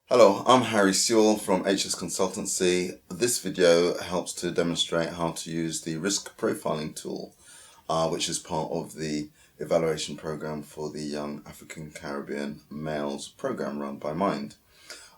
Hello, I'm Harry Sewell from HS Consultancy. This video helps to demonstrate how to use the risk profiling tool, which is part of the evaluation program for the Young African Caribbean Males program run by Mind.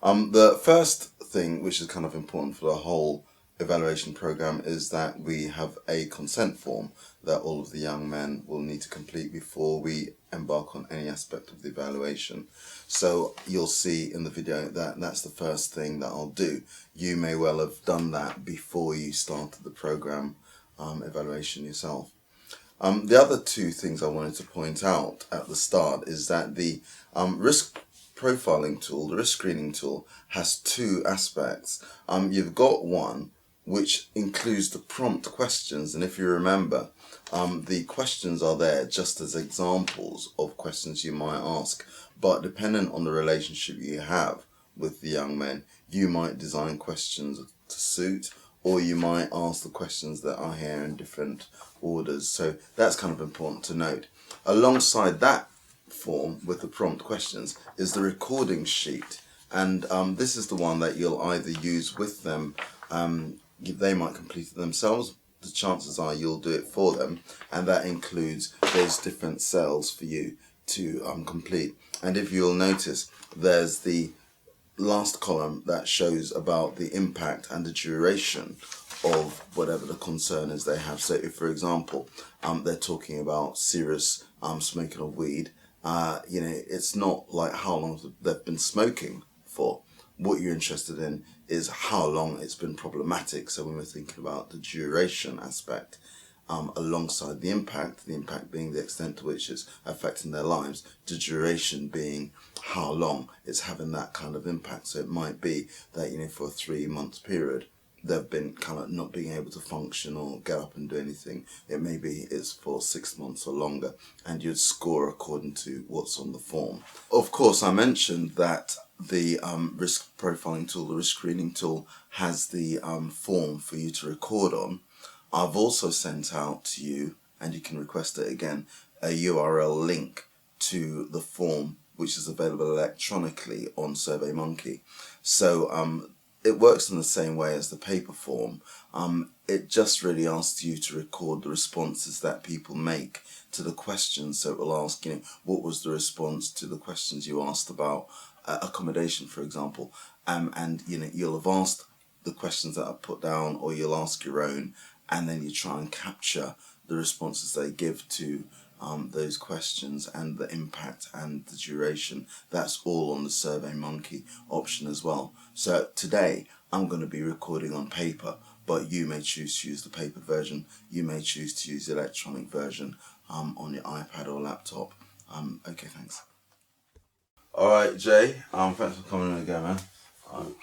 The first thing, which is kind of important for the whole evaluation program, is that we have a consent form that all of the young men will need to complete before we embark on any aspect of the evaluation. So you'll see in the video that that's the first thing that I'll do. You may well have done that before you started the program evaluation yourself. The other two things I wanted to point out at the start is that the risk profiling tool, the risk screening tool, has two aspects. You've got one which includes the prompt questions, and if you remember, the questions are there just as examples of questions you might ask, but depending on the relationship you have with the young men, you might design questions to suit, or you might ask the questions that are here in different orders. So that's kind of important to note. Alongside that form with the prompt questions is the recording sheet, and this is the one that you'll either use with them, they might complete it themselves, the chances are you'll do it for them, and that includes those different cells for you to complete. And if you'll notice, there's the last column that shows about the impact and the duration of whatever the concern is they have. So if, for example, they're talking about serious smoking of weed, it's not like how long they've been smoking for. What you're interested in is how long it's been problematic. So when we're thinking about the duration aspect, alongside the impact being the extent to which it's affecting their lives, the duration being how long it's having that kind of impact. So it might be that, for a 3 month period, they've been kind of not being able to function or get up and do anything. It maybe is for 6 months or longer, and you'd score according to what's on the form. Of course, I mentioned that the risk profiling tool, the risk screening tool, has the form for you to record on. I've also sent out to you, and you can request it again, a URL link to the form, which is available electronically on SurveyMonkey. So it works in the same way as the paper form. It just really asks you to record the responses that people make to the questions. So it will ask, what was the response to the questions you asked about accommodation, for example, and you'll have asked the questions that are put down, or you'll ask your own, and then you try and capture the responses they give to those questions and the impact and the duration. That's all on the SurveyMonkey option as well. So today I'm going to be recording on paper, but you may choose to use the paper version. You may choose to use the electronic version on your iPad or laptop. Okay, thanks. Alright, Jay, thanks for coming in again, man.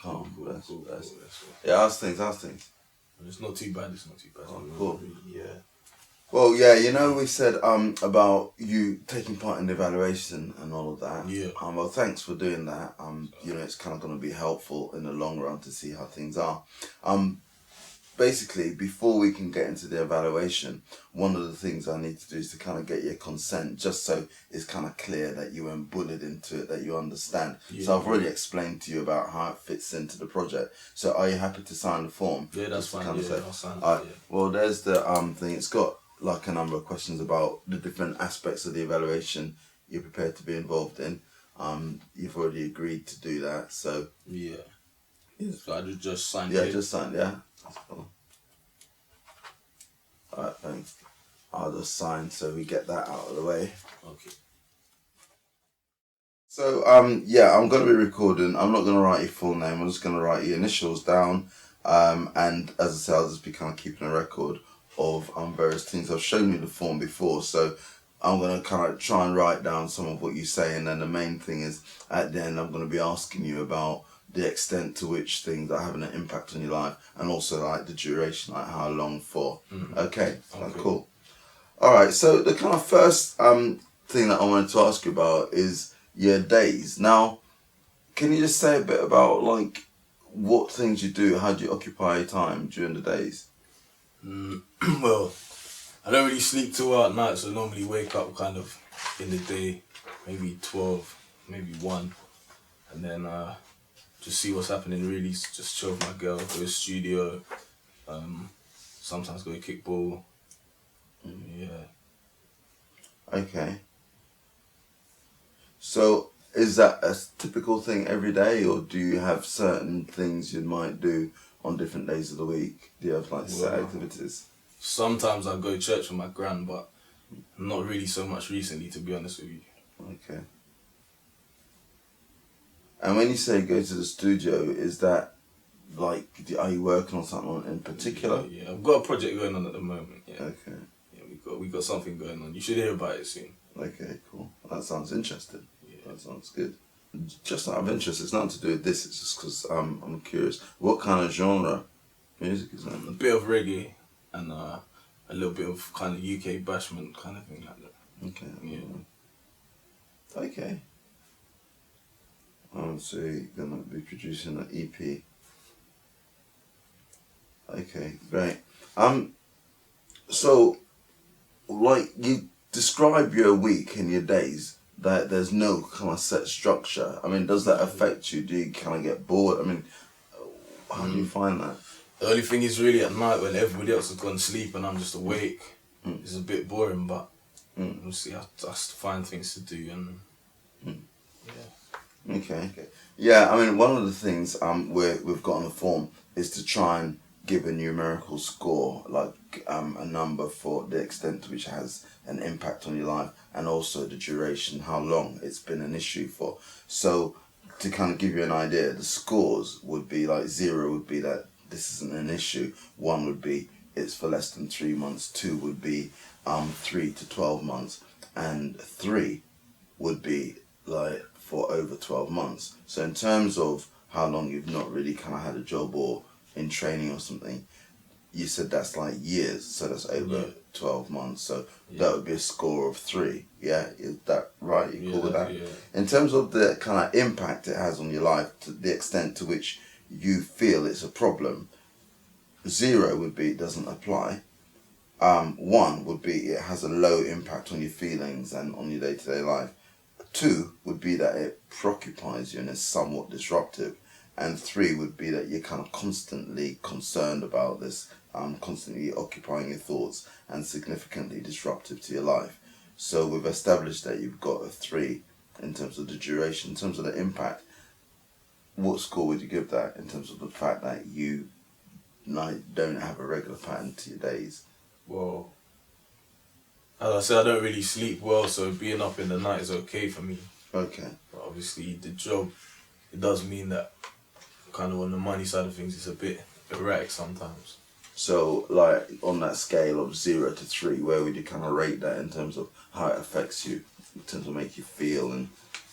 Cool. Yeah, how's things? It's not too bad. Oh, cool. Yeah. Well, yeah, we said about you taking part in the evaluation and all of that. Yeah. Well, thanks for doing that. It's kind of going to be helpful in the long run to see how things are. Basically, before we can get into the evaluation, one of the things I need to do is to kind of get your consent, just so it's kind of clear that you weren't bullied into it, that you understand. Yeah. So I've already explained to you about how it fits into the project. So are you happy to sign the form? Yeah, that's fine. I'll sign it. Yeah. Well, there's the thing. It's got like a number of questions about the different aspects of the evaluation you're prepared to be involved in. You've already agreed to do that, so yeah. So I just signed. Yeah, just signed. Yeah. That's cool. Alright, thanks. I'll just sign so we get that out of the way. Okay. So I'm going to be recording. I'm not going to write your full name. I'm just going to write your initials down. And as I say, I'll just be kind of keeping a record of various things. I've shown you the form before, so I'm going to kind of try and write down some of what you say, and then the main thing is at the end I'm going to be asking you about the extent to which things are having an impact on your life, and also like the duration, like how long for. Mm-hmm. Okay, cool. Alright, so the kind of first thing that I wanted to ask you about is your days. Now, can you just say a bit about like what things you do, how do you occupy your time during the days? Well, I don't really sleep too well at night, so I normally wake up kind of in the day, maybe 12, maybe 1, and then just see what's happening. Really, just chill with my girl, go to the studio. Sometimes go kickball. Yeah. Okay. So is that a typical thing every day, or do you have certain things you might do on different days of the week? Do you have like set activities? Sometimes I go to church with my gran, but not really so much recently, to be honest with you. Okay. And when you say go to the studio, is that like, are you working on something in particular? Yeah, I've got a project going on at the moment. Yeah. Okay. Yeah, we got something going on. You should hear about it soon. Okay, cool. That sounds interesting. Yeah. That sounds good. Just out of interest, it's nothing to do with this, it's just because I'm curious. What kind of genre music is that? A bit of reggae and a little bit of kind of UK bashment kind of thing like that. Okay. Yeah. Okay. So you're going to be producing an EP. Okay, great. So, like, you describe your week and your days, that there's no kind of set structure. I mean, does that affect you? Do you kind of get bored? I mean, how do you find that? The only thing is really at night when everybody else has gone to sleep and I'm just awake, it's a bit boring, but obviously I just find things to do and yeah. Okay. Yeah, I mean, one of the things we've got on the form is to try and give a numerical score, like a number for the extent to which it has an impact on your life, and also the duration, how long it's been an issue for. So to kind of give you an idea, the scores would be like 0 would be that this isn't an issue, 1 would be it's for less than 3 months, 2 would be 3 to 12 months, and 3 would be like for over 12 months. So in terms of how long you've not really kind of had a job or in training or something, you said that's like years, so that's over 12 months, so that would be a score of 3. Yeah, is that right? You cool with that? Yeah. In terms of the kind of impact it has on your life, to the extent to which you feel it's a problem, 0 would be it doesn't apply. 1 would be it has a low impact on your feelings and on your day-to-day life. 2 would be that it preoccupies you and is somewhat disruptive. And 3 would be that you're kind of constantly concerned about this, constantly occupying your thoughts and significantly disruptive to your life. So we've established that you've got a 3 in terms of the duration. In terms of the impact, what score would you give that in terms of the fact that you don't have a regular pattern to your days? Well, as I said, I don't really sleep well, so being up in the night is okay for me. Okay. But obviously the job, it does mean that kind of on the money side of things it's a bit erratic sometimes. So like on that scale of 0 to 3, where would you kind of rate that in terms of how it affects you, in terms of make you feel and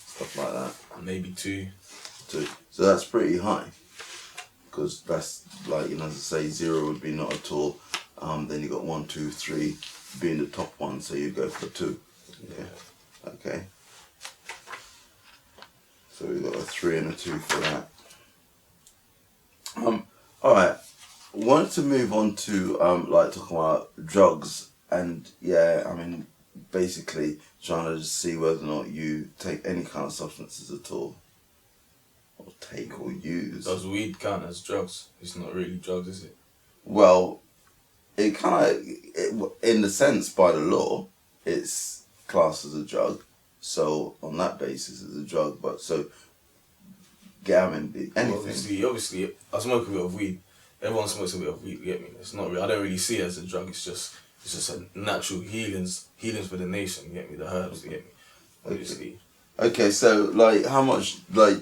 stuff like that? Maybe 2. 2. So that's pretty high, because that's like, as I say, 0 would be not at all. Then you got 1, 2, 3 being the top one, so you go for 2. Okay. Okay. So we got a 3 and a 2 for that. All right. Wanted to move on to like talking about drugs, and yeah, I mean, basically trying to just see whether or not you take any kind of substances at all, or take or use. Does weed count as drugs? It's not really drugs, is it? Well, it kind of, in the sense by the law, it's classed as a drug. So on that basis, it's a drug. But so, yeah, I mean, anything. Obviously, I smoke a bit of weed. Everyone smokes a bit of weed. You get me? It's not. I don't really see it as a drug. It's just a natural healings for the nation. You get me? The herbs. You get me? Obviously. Okay, so like, how much, like,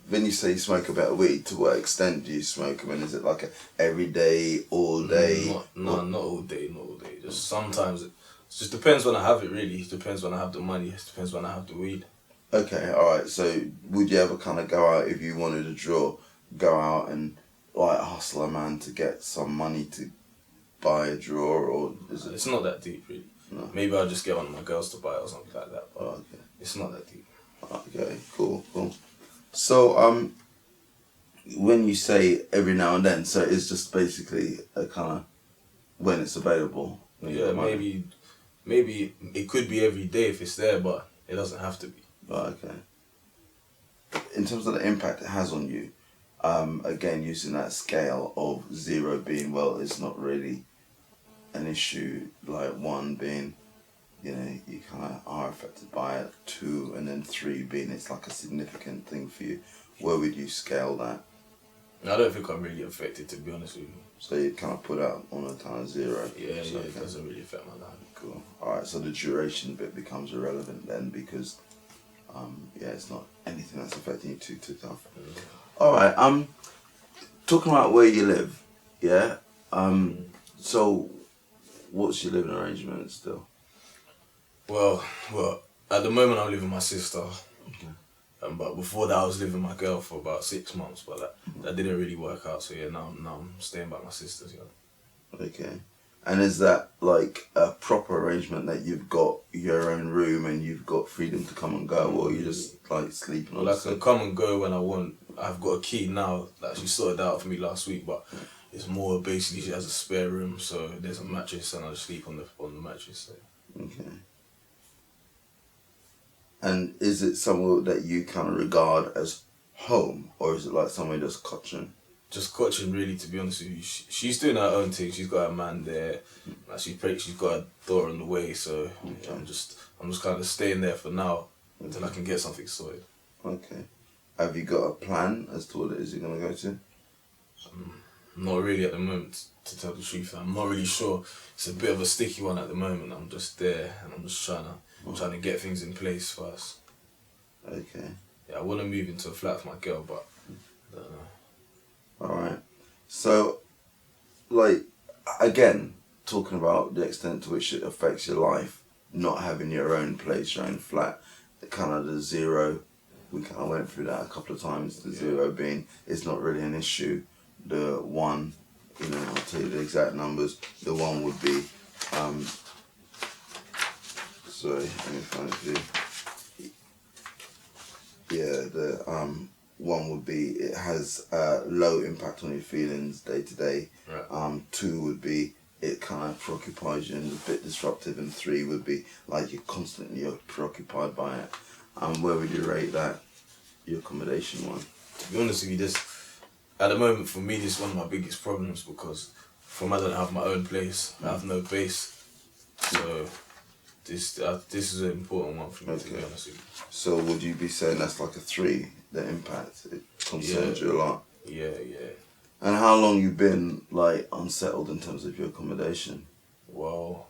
when you say you smoke a bit of weed, to what extent do you smoke? I mean, is it like a every day, all day? Not all day, not all day. Just sometimes. It just depends when I have it. Really, it depends when I have the money. It depends when I have the weed. Okay, all right. So, would you ever kind of go out if you wanted to draw, go out and like hustle a man to get some money to buy a drawer, or is it? It's not that deep, really. No. Maybe I'll just get one of my girls to buy it or something like that. But Okay. It's not that deep. Okay, cool. So, when you say every now and then, so it's just basically a kind of when it's available. Yeah, maybe it could be every day if it's there, but it doesn't have to be. Right, okay. In terms of the impact it has on you, again, using that scale of 0 being, well, it's not really an issue, like 1 being, you know, you kind of are affected by it, 2 and then 3 being it's like a significant thing for you, where would you scale that? I don't think I'm really affected, to be honest with you. So you kind of put out on a kind of 0. Yeah, so, it doesn't really affect my life. Cool. Alright, so the duration bit becomes irrelevant then because, yeah, it's not anything that's affecting you too tough. Alright, talking about where you live, yeah? So what's your living arrangement still? Well, at the moment I'm living with my sister. But before that I was living with my girl for about 6 months, but that didn't really work out. So yeah, now I'm staying by my sister's. Yeah. Okay. And is that like a proper arrangement that you've got your own room and you've got freedom to come and go, or you just like sleeping on Well, I can come and go when I want. I've got a key now that she sorted out for me last week, but it's more basically she has a spare room, so there's a mattress and I just sleep on the mattress. So. Okay. And is it somewhere that you kind of regard as home, or is it like somewhere just coaching? Just coaching, really, to be honest with you. She's doing her own thing. She's got a man there. She's got a door on the way. So yeah, I'm just kind of staying there for now until I can get something sorted. Okay. Have you got a plan as to what it is you're gonna go to? Not really at the moment, to tell the truth. I'm not really sure. It's a bit of a sticky one at the moment. I'm just there and I'm just trying to get things in place first. Okay. Yeah, I want to move into a flat for my girl, but I don't know. Alright. So, like, again, talking about the extent to which it affects your life, not having your own place, your own flat, kind of the 0, we kind of went through that a couple of times, the 0 being, it's not really an issue. The 1, you know, I'll tell you the exact numbers, the 1 would be, sorry, let me find it for you. Yeah, the 1 would be it has low impact on your feelings day to day. Right. 2 would be it kind of preoccupies you and is a bit disruptive, and 3 would be like you're preoccupied by it. Where would you rate that, your accommodation one? To be honest with you, this at the moment for me this is one of my biggest problems because from I don't have my own place, I have no base, so this is an important one for me, to be honest with you. So would you be saying that's like a 3, the impact? It concerns you a lot? Yeah. And how long you been like unsettled in terms of your accommodation? Well,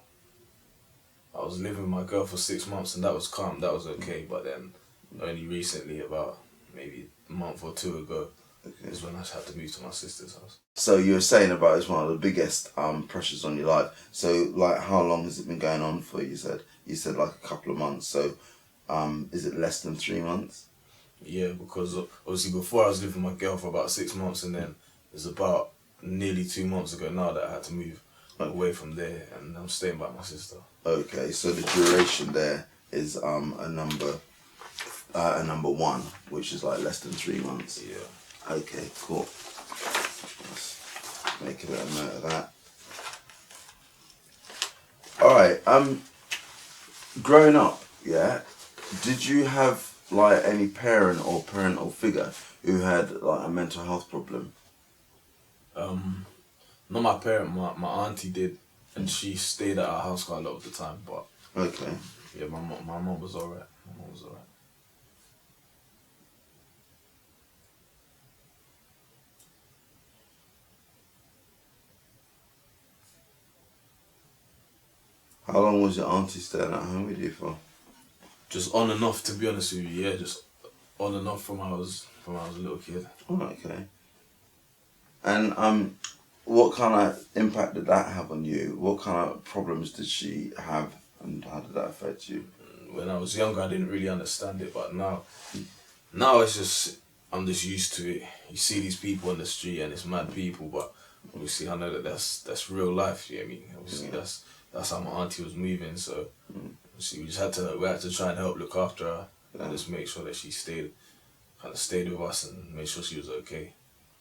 I was living with my girl for 6 months and that was calm, that was okay, but then only recently, about maybe a month or 2 ago, is when I had to move to my sister's house. So you were saying about it's one of the biggest pressures on your life. So like how long has it been going on for, you said? You said like a couple of months, so is it less than 3 months? Yeah, because obviously before I was living with my girl for about 6 months, and then it's about nearly 2 months ago now that I had to move away from there, and I'm staying by my sister. Okay, so the duration there is a number 1, which is like less than 3 months. Yeah. Okay, cool. Let's make a little note of that. Alright, growing up, yeah, did you have like any parent or parental figure who had like a mental health problem? Not my parent, my auntie did, and she stayed at our house quite a lot of the time, but okay. Yeah, my mom was alright. How long was your auntie staying at home with you for? Just on and off, to be honest with you. Yeah, just on and off from when I was a little kid. Oh, okay. And what kind of impact did that have on you? What kind of problems did she have, and how did that affect you? When I was younger, I didn't really understand it, but now it's just, I'm just used to it. You see these people on the street and it's mad people, but obviously I know that that's real life. You know what I mean? Obviously that's how my auntie was moving, so obviously we had to try and help look after her and just make sure that she stayed with us and make sure she was okay.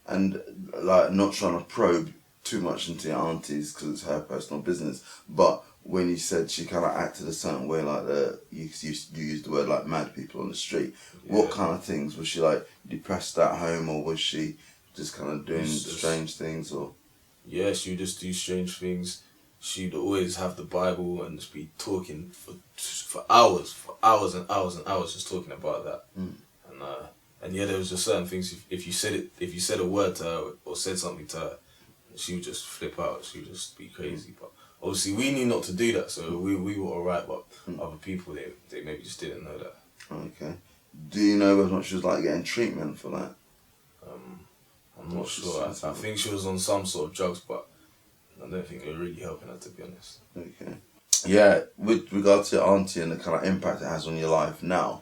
And like, not trying to probe too much into your aunties because it's her personal business, but when you said she kind of acted a certain way, like you used the word like mad people on the street, what kind of things? Was she like depressed at home, or was she just kind of doing Just- strange things, or Yeah, she would just do strange things. She'd always have the Bible and just be talking for hours and hours and hours, just talking about that. And yeah, there was just certain things. If you said a word to her or said something to her, she would just flip out. She would just be crazy. But obviously, we knew not to do that, so we were alright. But other people, they maybe just didn't know that. okay. Do you know whether or not she was like getting treatment for that? I'm not sure. I think she was on some sort of drugs, but I don't think they were really helping her, to be honest. Okay. Yeah, with regard to your auntie and the kind of impact it has on your life now,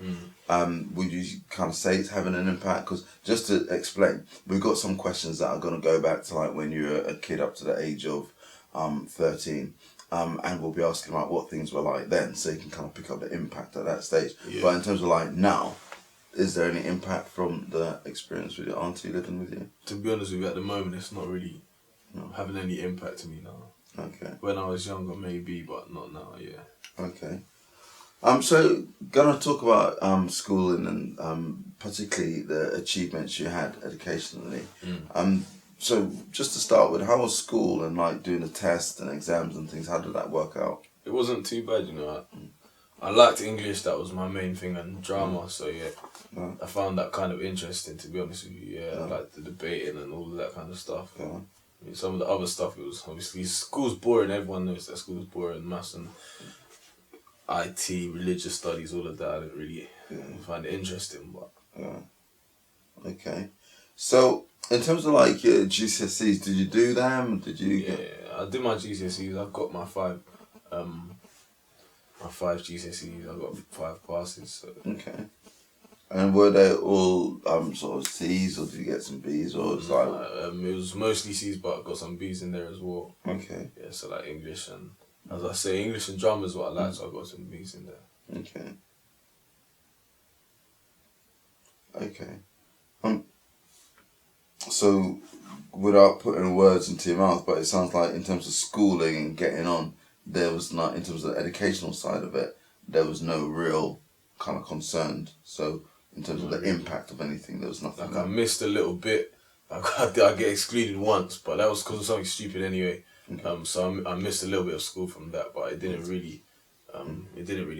would you kind of say it's having an impact? Because just to explain, we've got some questions that are going to go back to like when you were a kid up to the age of 13. And we'll be asking like what things were like then, so you can kind of pick up the impact at that stage. Yeah. But in terms of like now, is there any impact from the experience with your auntie living with you? To be honest with you, at the moment, it's not really having any impact to me now. Okay. When I was younger, maybe, but not now. Yeah. Okay. So gonna talk about schooling and particularly the achievements you had educationally. So just to start with, how was school and like doing the tests and exams and things? How did that work out? It wasn't too bad, you know. I liked English, that was my main thing, and drama, so yeah. I found that kind of interesting, to be honest with you. Yeah, I liked the debating and all of that kind of stuff. Yeah. I mean, some of the other stuff, it was obviously school's boring. Everyone knows that school's boring. Maths and IT, religious studies, all of that. I didn't really find it interesting, but Okay. So in terms of like your GCSEs, did you do them? Did you? yeah, I did my GCSEs. I've got my five GCSEs. I got 5 passes. So. Okay. And were they all sort of C's, or did you get some B's, or it's like? It was mostly C's, but I got some B's in there as well. Okay. Yeah, so like English and, as I say, English and drama is what I like, so I got some B's in there. Okay. Okay. So, without putting words into your mouth, but it sounds like in terms of schooling and getting on, there was not, in terms of the educational side of it, there was no real kind of concern. So, in terms of the impact of anything, there was nothing. Like I missed a little bit. I get excluded once, but that was because of something stupid anyway. So I missed a little bit of school from that, but it didn't really,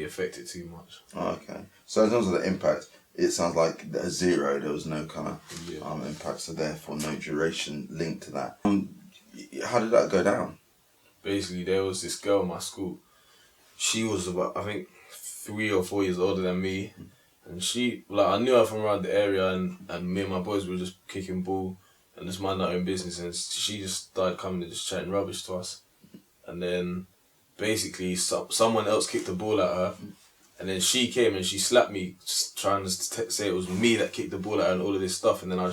affect it too much. Oh, okay. So in terms of the impact, it sounds like a zero. There was no kind of impact, so therefore no duration linked to that. How did that go down? Basically, there was this girl in my school. She was about, I think, 3 or 4 years older than me. And she, like, I knew her from around the area, and me and my boys were just kicking ball and just minding our own business. And she just started coming and just chatting rubbish to us. And then basically someone else kicked the ball at her. And then she came and she slapped me, just trying to say it was me that kicked the ball at her and all of this stuff. And then I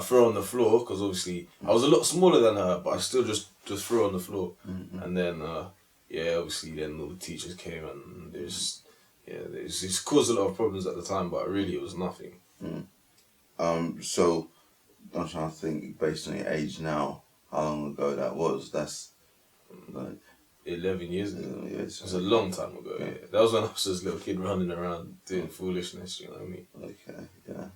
threw her on the floor, because obviously I was a lot smaller than her, but I still just threw her on the floor. And then, obviously then all the teachers came, and it's caused a lot of problems at the time, but really it was nothing. So I'm trying to think, based on your age now, how long ago that was. That's like 11 years ago. Yeah, It was a long time ago. Yeah. That was when I was just a little kid running around doing foolishness. You know what I mean? Okay. Yeah.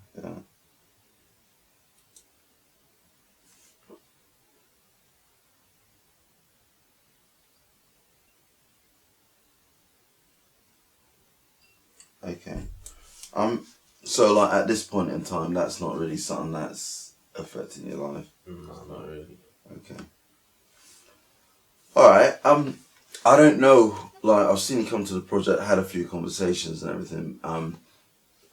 Okay. So like at this point in time, that's not really something that's affecting your life. No, not really. Okay. All right. I don't know. Like I've seen you come to the project, had a few conversations and everything.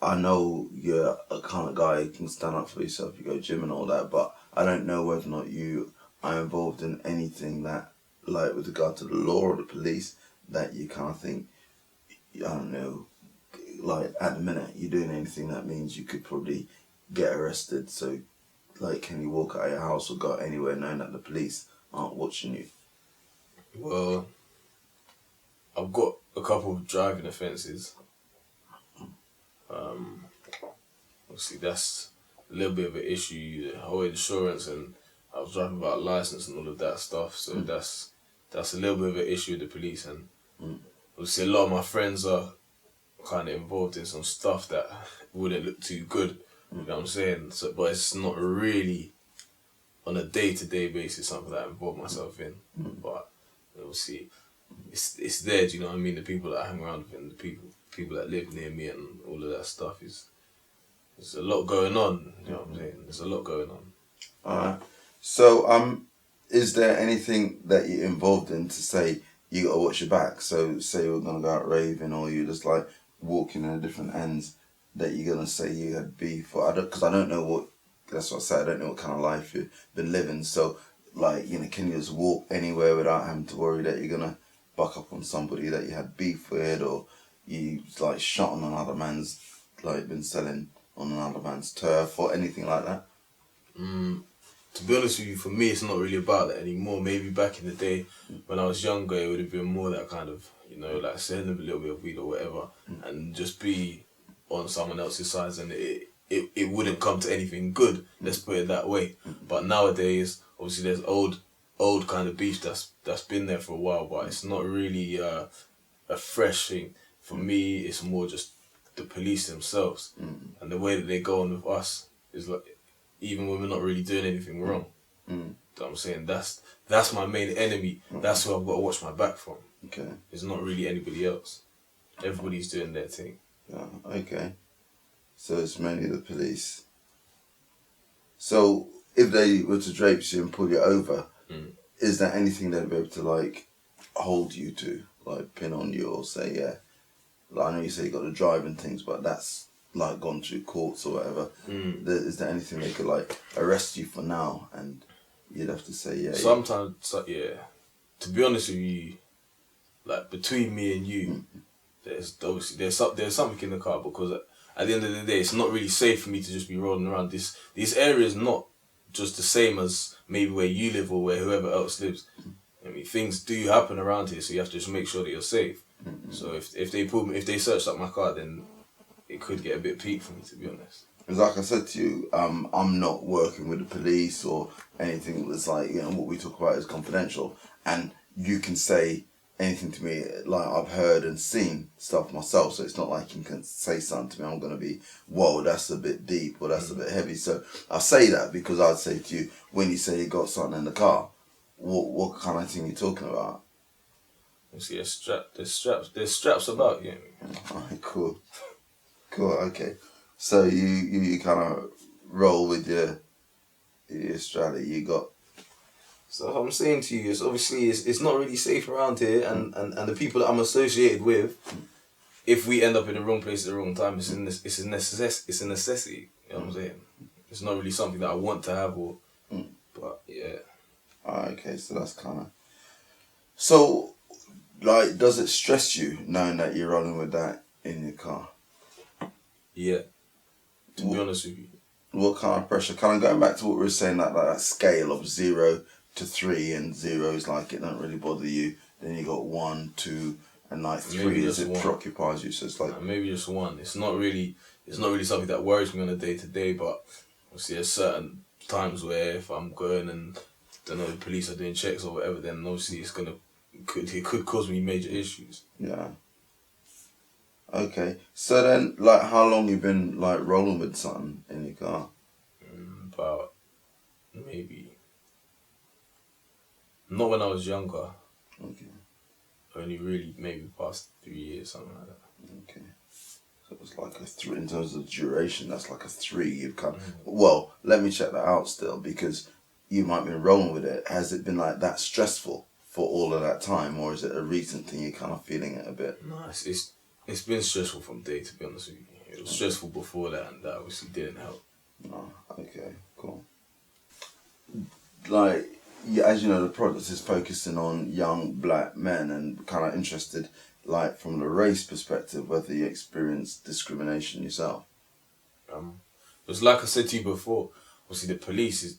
I know you're a kind of guy who can stand up for yourself. You go gym and all that, but I don't know whether or not you are involved in anything that, like with regard to the law or the police, that you kind of think, I don't know, like at the minute you're doing anything that means you could probably get arrested. So, like, can you walk out of your house or go anywhere knowing that the police aren't watching you? Well, I've got a couple of driving offences. Obviously that's a little bit of an issue, the whole insurance, and I was driving without a license and all of that stuff, so that's a little bit of an issue with the police. And obviously a lot of my friends are kind of involved in some stuff that wouldn't look too good, you know what I'm saying? So, but it's not really on a day-to-day basis something that I involve myself in. But obviously, it's there. Do you know what I mean? The people that I hang around with and the people that live near me and all of that stuff is. There's a lot going on. You know what I'm saying? There's a lot going on. Alright. So is there anything that you're involved in to say you gotta watch your back? So say you're gonna go out raving, or you just like walking in different ends, that you're gonna say you had beef, or because I don't know what. That's what I said. I don't know what kind of life you've been living. So like, you know, can you just walk anywhere without having to worry that you're gonna buck up on somebody that you had beef with, or you like shot on another man's, like been selling on another man's turf or anything like that? To be honest with you, for me, it's not really about that anymore. Maybe back in the day, when I was younger, it would have been more that kind of, you know, like selling a little bit of weed or whatever, and just be on someone else's side, and it wouldn't come to anything good. Let's put it that way. But nowadays, obviously, there's old kind of beef that's been there for a while, but it's not really a fresh thing. For me, it's more just the police themselves and the way that they go on with us is like, even when we're not really doing anything wrong. You know what I'm saying? That's my main enemy. That's who I've got to watch my back from. Okay. It's not really anybody else. Everybody's doing their thing. Yeah, okay. So it's mainly the police. So if they were to drape you and pull you over, is there anything they'd be able to like hold you to, like pin on you, or say, yeah, like, I know you say you got to drive and things, but that's like gone through courts or whatever. Is there anything they could like arrest you for now, and you'd have to say, yeah? Sometimes, yeah. To be honest with you, like between me and you, there's obviously there's something in the car, because at the end of the day, it's not really safe for me to just be rolling around. This area is not just the same as maybe where you live or where whoever else lives. I mean, things do happen around here, so you have to just make sure that you're safe. So if they searched up my car, then it could get a bit peak for me, to be honest. Because like I said to you, I'm not working with the police or anything that's like, you know, what we talk about is confidential. And you can say anything to me, like I've heard and seen stuff myself, so it's not like you can say something to me, I'm going to be, whoa, that's a bit deep or that's a bit heavy. So I say that because I'd say to you, when you say you got something in the car, what kind of thing are you talking about? You see, there's straps about, you know what I mean? Alright, cool. Cool, okay. So you kind of roll with your strategy. You got. So what I'm saying to you is, obviously it's not really safe around here, and the people that I'm associated with, if we end up in the wrong place at the wrong time, it's a necessity. You know what I'm saying? It's not really something that I want to have, but yeah. Okay, so that's kind of. So, like, does it stress you knowing that you're rolling with that in your car? Yeah. To be honest with you. What kind of pressure? Kind of going back to what we were saying, like that scale of 0 to 3, and 0 is like it don't really bother you. Then you got 1, 2, and like 3 is it preoccupies you. So it's like maybe just 1. It's not really something that worries me on a day to day. But obviously, there's certain times where if I'm going and I don't know the police are doing checks or whatever, then obviously it could cause me major issues. Yeah. Okay, so then, like, how long you been like rolling with something in your car? About maybe not when I was younger. Okay. Only really maybe past 3 years, something like that. Okay. So it's like a 3 in terms of duration. That's like a 3. You've come. Well, let me check that out still, because you might be rolling with it. Has it been like that stressful for all of that time, or is it a recent thing? You're kind of feeling it a bit. No, it's been stressful from day, to be honest with you. It was stressful before that, and that obviously didn't help. Oh, okay, cool. Like, yeah, as you know, the project is focusing on young black men, and kind of interested, like, from the race perspective, whether you experience discrimination yourself. Because like I said to you before, obviously the police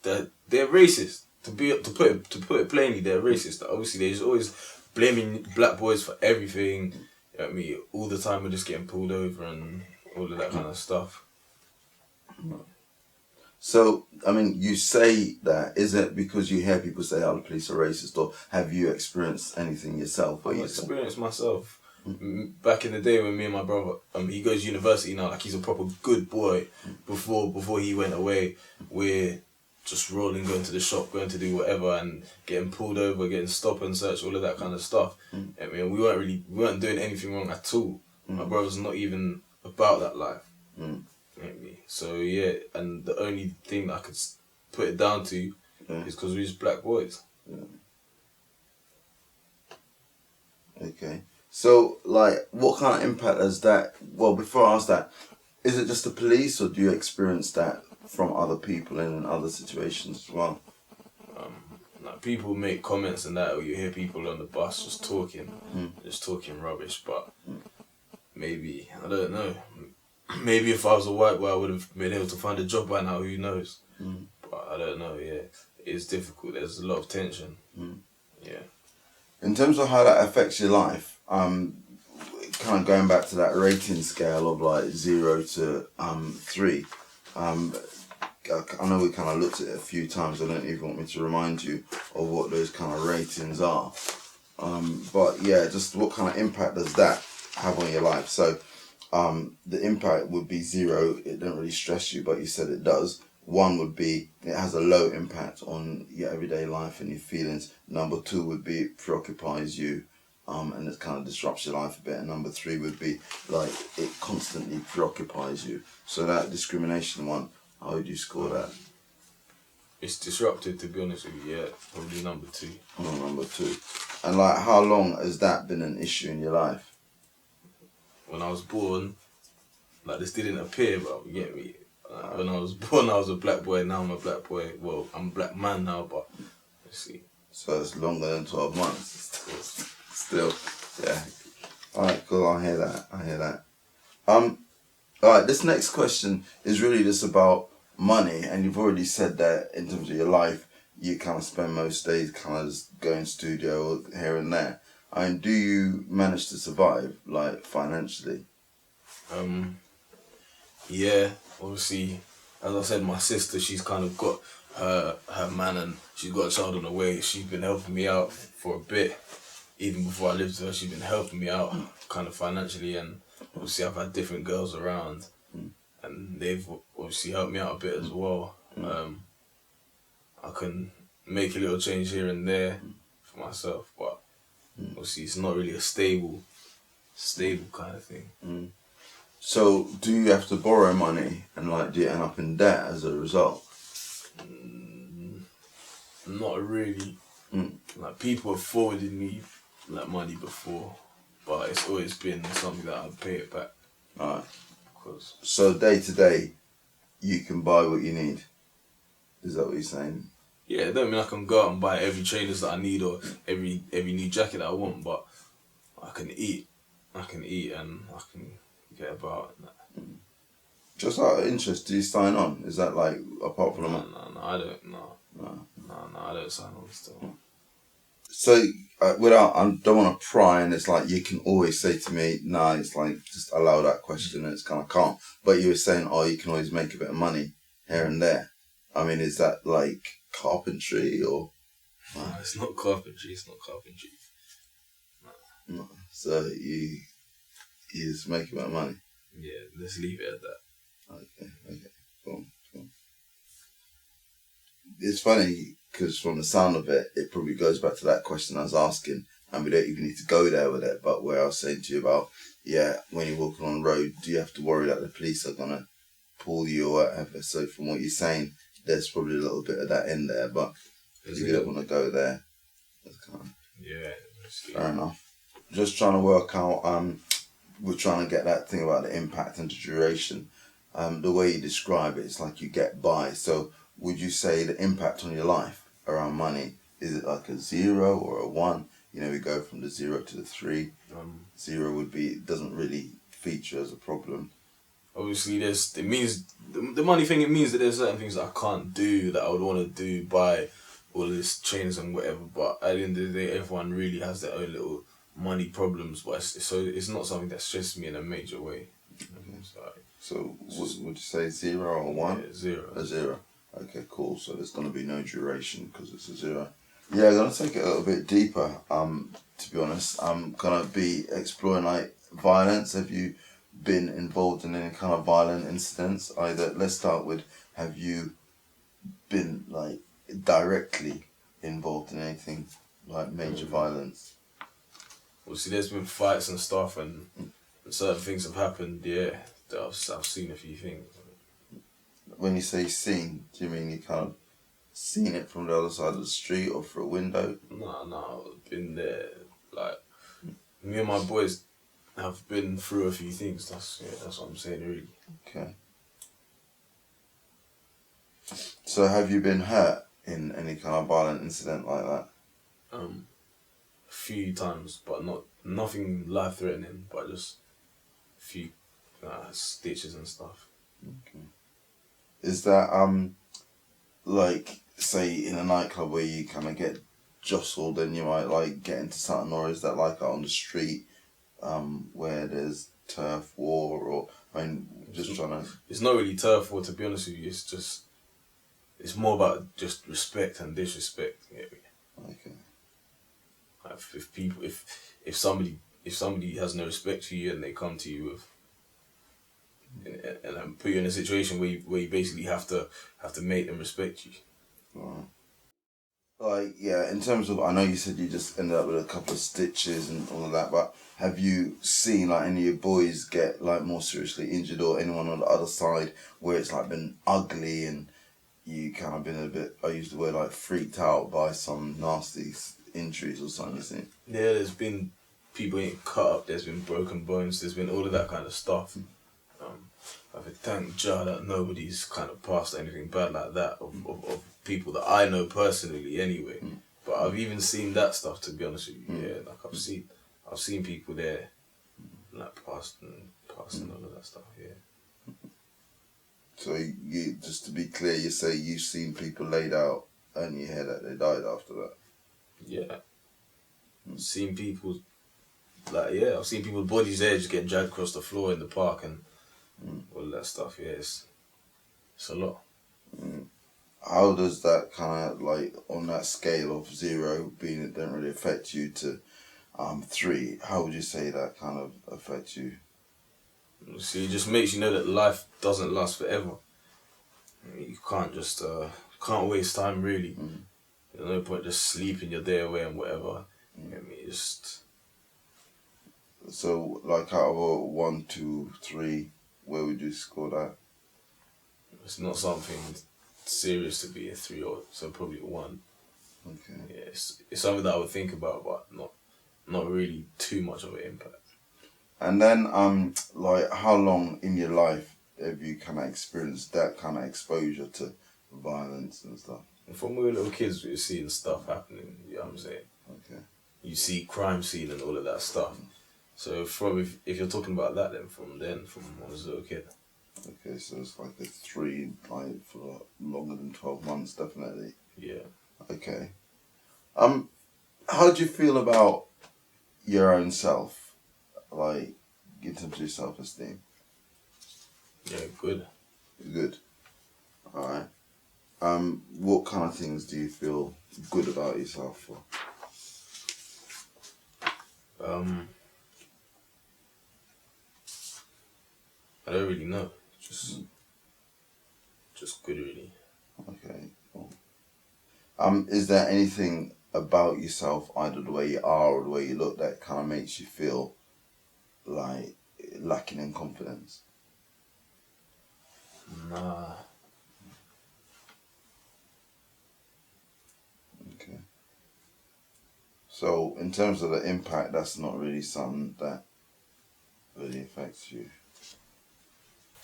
they're racist. To put it plainly, they're racist. Obviously, they're always blaming black boys for everything. You know what I mean? All the time we're just getting pulled over and all of that kind of stuff. So, I mean, you say that, is it because you hear people say, oh, the police are racist, or have you experienced anything yourself? I've experienced myself. Back in the day when me and my brother, he goes to university now, like he's a proper good boy. Before he went away, just rolling, going to the shop, going to do whatever, and getting pulled over, getting stop and search, all of that kind of stuff. I mean, we weren't doing anything wrong at all. My brother's not even about that life. You know what I mean? So yeah, and the only thing that I could put it down to is because we're just black boys. Okay. So, like, what kind of impact has that... Well, before I ask that, is it just the police, or do you experience that from other people in other situations as well? Like, people make comments and that, or you hear people on the bus just talking rubbish, but maybe, I don't know, maybe if I was a white boy I would have been able to find a job by now, who knows? But I don't know, it's difficult, there's a lot of tension. In terms of how that affects your life, kind of going back to that rating scale of like 0 to 3, I know we kind of looked at it a few times. I don't even want me to remind you of what those kind of ratings are. But yeah, just what kind of impact does that have on your life? So the impact would be 0. It don't really stress you, but you said it does. 1 would be it has a low impact on your everyday life and your feelings. Number 2 would be it preoccupies you, and it kind of disrupts your life a bit. And number 3 would be like it constantly preoccupies you. So that discrimination one, how would you score that? It's disruptive, to be honest with you, yeah. Probably number 2. Oh, number 2. And like, how long has that been an issue in your life? When I was born, like, this didn't appear, but you get me. When I was born, I was a black boy. Now I'm a black boy. Well, I'm a black man now, but let's see. So it's longer than 12 months. Still, yeah. All right, cool. I hear that. All right. This next question is really just about money, and you've already said that in terms of your life, you kind of spend most days kind of just going studio here and there. I mean, do you manage to survive, like, financially? Yeah, obviously, as I said, my sister, she's kind of got her man, and she's got a child on the way. She's been helping me out for a bit. Even before I lived with her, she's been helping me out kind of financially, and obviously I've had different girls around, and they've obviously helped me out a bit as well. I can make a little change here and there for myself, but obviously it's not really a stable kind of thing. So, do you have to borrow money, and like, do you end up in debt as a result? Not really. Like, people have forwarded me like money before, but it's always been something that I pay it back. Alright. Because So day to day, you can buy what you need. Is that what you're saying? yeah, it don't mean I can go out and buy every trainers that I need or every new jacket that I want, but I can eat and I can get about. Just out of interest, do you sign on? Is that like, apart from... No, I don't. No, I don't sign on still. So, I don't want to pry, and it's like, you can always say to me, nah, it's like, just allow that question, and it's kind of calm. But you were saying, oh, you can always make a bit of money here and there. I mean, is that like carpentry or... No, it's not carpentry. No. So, you just make a bit of money? Yeah, let's leave it at that. Okay, cool. It's funny, because from the sound of it, it probably goes back to that question I was asking, and we don't even need to go there with it, but where I was saying to you about, when you're walking on the road, do you have to worry that the police are going to pull you or whatever? So from what you're saying, there's probably a little bit of that in there, but if you don't want to go there, that's kind of... Yeah. Fair enough. Just trying to work out, we're trying to get that thing about the impact and the duration. The way you describe it, it's like you get by. So would you say the impact on your life around money, is it like a 0 or a 1? You know, we go from the 0 to the 3. 0 would be, it doesn't really feature as a problem. Obviously, it means the money thing. It means that there's certain things that I can't do that I would want to do, buy all of this trainers and whatever. But at the end of the day, everyone really has their own little money problems. But it's not something that stresses me in a major way. So would you say 0 or 1? Yeah, 0. A 0. Okay, cool. So there's going to be no duration because it's a 0. Yeah, I'm going to take it a little bit deeper. To be honest, I'm going to be exploring like violence. Have you been involved in any kind of violent incidents? Either, let's start with, have you been like directly involved in anything like major violence? Well, see, there's been fights and stuff, and certain things have happened. Yeah, that I've seen a few things. When you say seen, do you mean you kind of seen it from the other side of the street or through a window? No, I've been there. Like me and my boys have been through a few things. That's what I'm saying, really. Okay. So have you been hurt in any kind of violent incident like that? A few times, but nothing life threatening, but just a few stitches and stuff. Okay. Is that like say in a nightclub where you kind of get jostled and you might like get into something, or is that like out on the street where there's turf war, or I mean just trying to. It's not really turf war, to be honest with you. It's more about just respect and disrespect. Yeah. Okay. Like if somebody has no respect for you and they come to you with and put you in a situation where you basically have to make them respect you. Right. Like yeah, in terms of, I know you said you just ended up with a couple of stitches and all of that, but have you seen like any of your boys get like more seriously injured, or anyone on the other side where it's like been ugly and you kind of been a bit, I use the word like freaked out by some nasty injuries or something, you see? Yeah, there's been people getting cut up, there's been broken bones, there's been all of that kind of stuff. I would thank Jah that nobody's kind of passed anything bad like that of people that I know personally anyway. But I've even seen that stuff, to be honest with you. Yeah, like I've seen people there like passed and all of that stuff, yeah. So you, just to be clear, you say you've seen people laid out and you hear that they died after that? Yeah. Seen people I've seen people's bodies there just get dragged across the floor in the park and all that stuff. Yeah, it's a lot. How does that kind of like, on that scale of 0 being it didn't really affect you to 3, how would you say that kind of affects you? See, it just makes you know that life doesn't last forever. You can't just can't waste time, really. There's no point just sleeping your day away and whatever. I mean, just. So like out of a 1, 2, 3, where would you score that? It's not something serious to be a 3, or so probably a 1. Okay. Yeah, it's something that I would think about, but not really too much of an impact. And then like how long in your life have you kind of experienced that kind of exposure to violence and stuff? And from when we were little kids, we were seeing stuff happening. You know what I'm saying? Okay. You see crime scene and all of that stuff. So if you're talking about that, then from when I was a little kid. Okay, so it's like a 3, like for longer than 12 months, definitely. Yeah. Okay. How do you feel about your own self, like in terms of your self-esteem? Yeah, good. Good. All right. What kind of things do you feel good about yourself for? I don't really know. Just good, really. Okay. Cool. Is there anything about yourself, either the way you are or the way you look, that kind of makes you feel like lacking in confidence? Nah. Okay. So in terms of the impact, that's not really something that really affects you.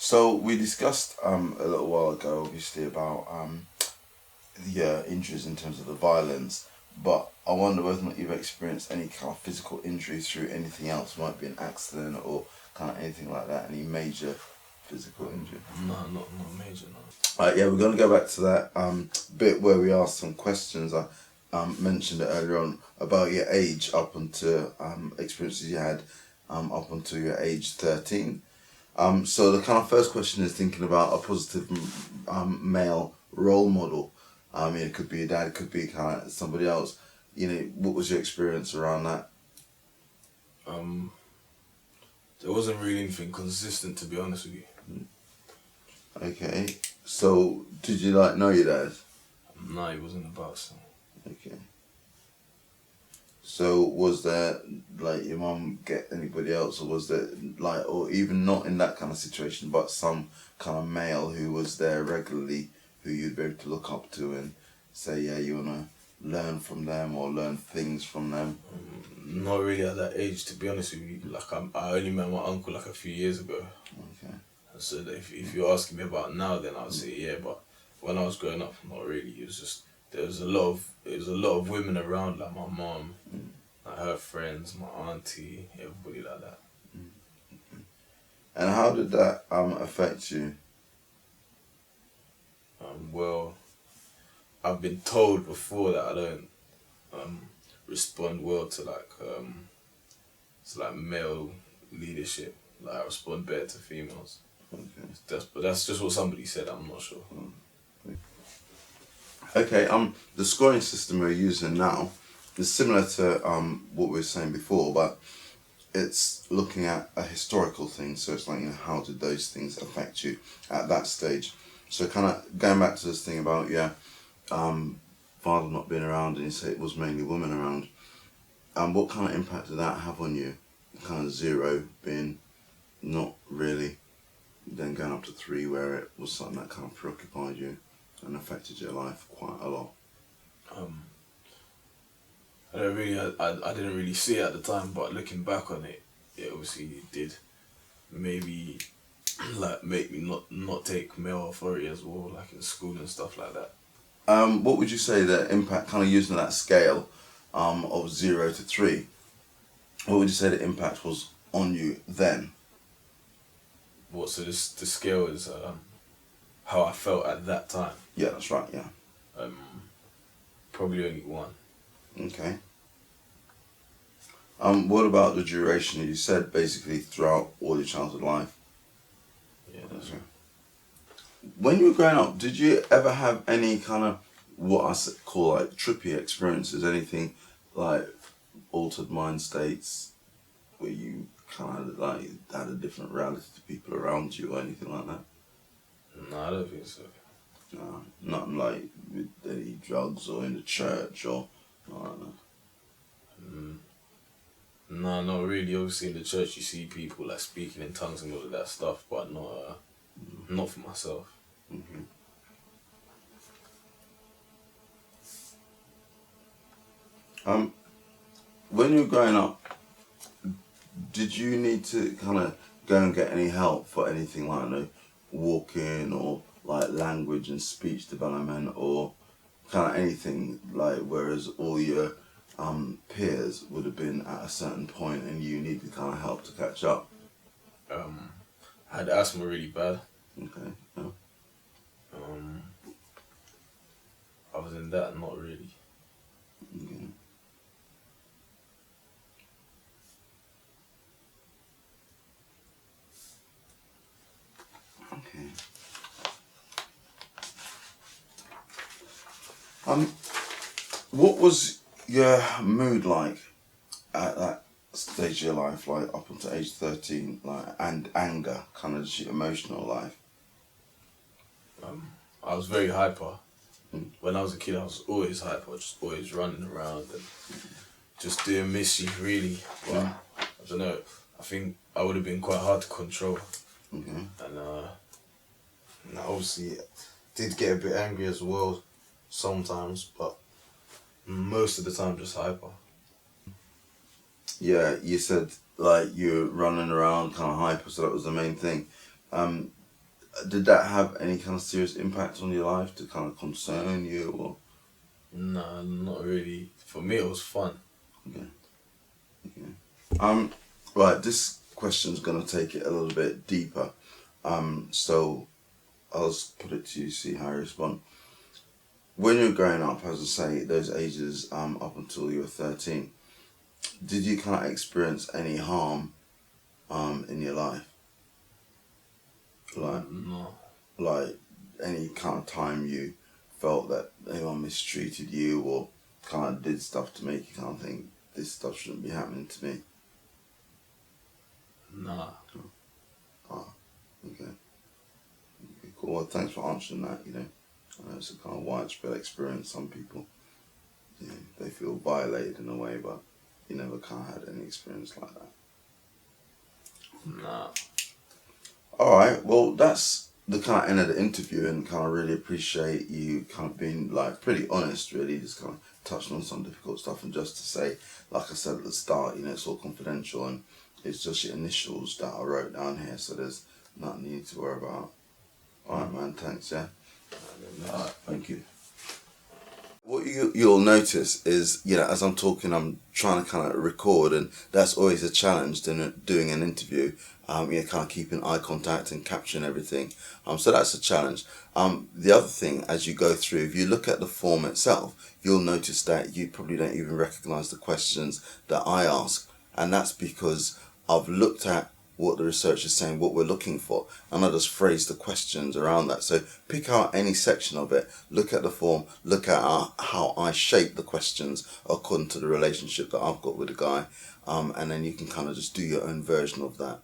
So we discussed a little while ago, obviously, about the injuries in terms of the violence, but I wonder whether or not you've experienced any kind of physical injuries through anything else. It might be an accident or kind of anything like that. Any major physical injury? No, not major, no. Yeah, we're going to go back to that bit where we asked some questions. I mentioned it earlier on about your age up until experiences you had up until your age 13. So the kind of first question is thinking about a positive male role model. It could be a dad, it could be kind of somebody else. What was your experience around that? There wasn't really anything consistent, to be honest with you. Okay, So, did you like know your dad? No, he wasn't about so. Okay. So, was there like your mum get anybody else, or was there like, or even not in that kind of situation, but some kind of male who was there regularly, who you'd be able to look up to and say, yeah, you wanna learn from them or learn things from them? Not really at that age, to be honest with you. Like I only met my uncle like a few years ago. Okay. So that if you're asking me about now, then I'd say yeah. But when I was growing up, not really. It was just there was a lot of women around, like my mom, like her friends, my auntie, everybody like that. And how did that affect you? Well, I've been told before that I don't respond well to like male leadership. Like I respond better to females. Okay. But that's just what somebody said. I'm not sure. Okay, the scoring system we're using now is similar to what we were saying before, but it's looking at a historical thing. So it's like, you know, how did those things affect you at that stage? So kind of going back to this thing about father not being around, and you say it was mainly women around. What kind of impact did that have on you? Kind of 0 being not really, then going up to 3 where it was something that kind of preoccupied you and affected your life quite a lot. I didn't really see it at the time, but looking back on it, it obviously did maybe like make me not take male authority as well, like in school and stuff like that. What would you say the impact, kind of using that scale of 0 to 3, what would you say the impact was on you then? What so the scale is how I felt at that time. Yeah, that's right, yeah. Probably only 1. Okay. What about the duration? You said basically throughout all your childhood life. Yeah, that's right. When you were growing up, did you ever have any kind of what call like trippy experiences? Anything like altered mind states where you kind of like had a different reality to people around you or anything like that? No, I don't think so. Nothing like with any drugs or in the church or I don't know. No, not really. Obviously, in the church, you see people like speaking in tongues and all of that stuff, but not for myself. When you were growing up, did you need to kind of go and get any help for anything like, you know, walking or like language and speech development or kind of anything like, whereas all your peers would have been at a certain point and you needed kind of help to catch up? I had asthma really bad. Okay. Yeah. Other than that, not really. Okay. Okay. What was your mood like at that stage of your life, like up until age 13, like, and anger, kind of just your emotional life? I was very hyper. When I was a kid, I was always hyper, just always running around and just doing mischief, really. But I don't know. I think I would have been quite hard to control. Okay. And obviously, did get a bit angry as well sometimes, but most of the time just hyper. Yeah, you said like you're running around kind of hyper, so that was the main thing. Did that have any kind of serious impact on your life to kind of concern you or? Nah, not really. For me, it was fun. Okay. Okay. Right, this question's gonna take it a little bit deeper. So I'll just put it to you, see how you respond. When you were growing up, as I say, those ages up until you were 13, did you kind of experience any harm in your life? No. Like any kind of time you felt that anyone mistreated you or kind of did stuff to make you kind of think this stuff shouldn't be happening to me? Nah. Okay. Okay, Cool. Well, thanks for answering that. You know, I know it's a kind of widespread experience. Some people, you know, they feel violated in a way, but you never kind of had any experience like that. Nah. All right. Well, that's the kind of end of the interview, and kind of really appreciate you kind of being like pretty honest, really, just kind of touching on some difficult stuff, and just to say, like I said at the start, you know, it's all confidential and it's just your initials that I wrote down here, so there's nothing you need to worry about. All right, man. Thanks. Yeah. All right. Thank you. What you'll notice is, you know, as I'm talking, I'm trying to kind of record, and that's always a challenge in doing an interview. You know, kind of keeping eye contact and capturing everything. So that's a challenge. The other thing, as you go through, if you look at the form itself, you'll notice that you probably don't even recognize the questions that I ask, and that's because I've looked at what the research is saying, what we're looking for, and I just phrase the questions around that. So pick out any section of it, look at the form, look at how I shape the questions according to the relationship that I've got with the guy, and then you can kind of just do your own version of that.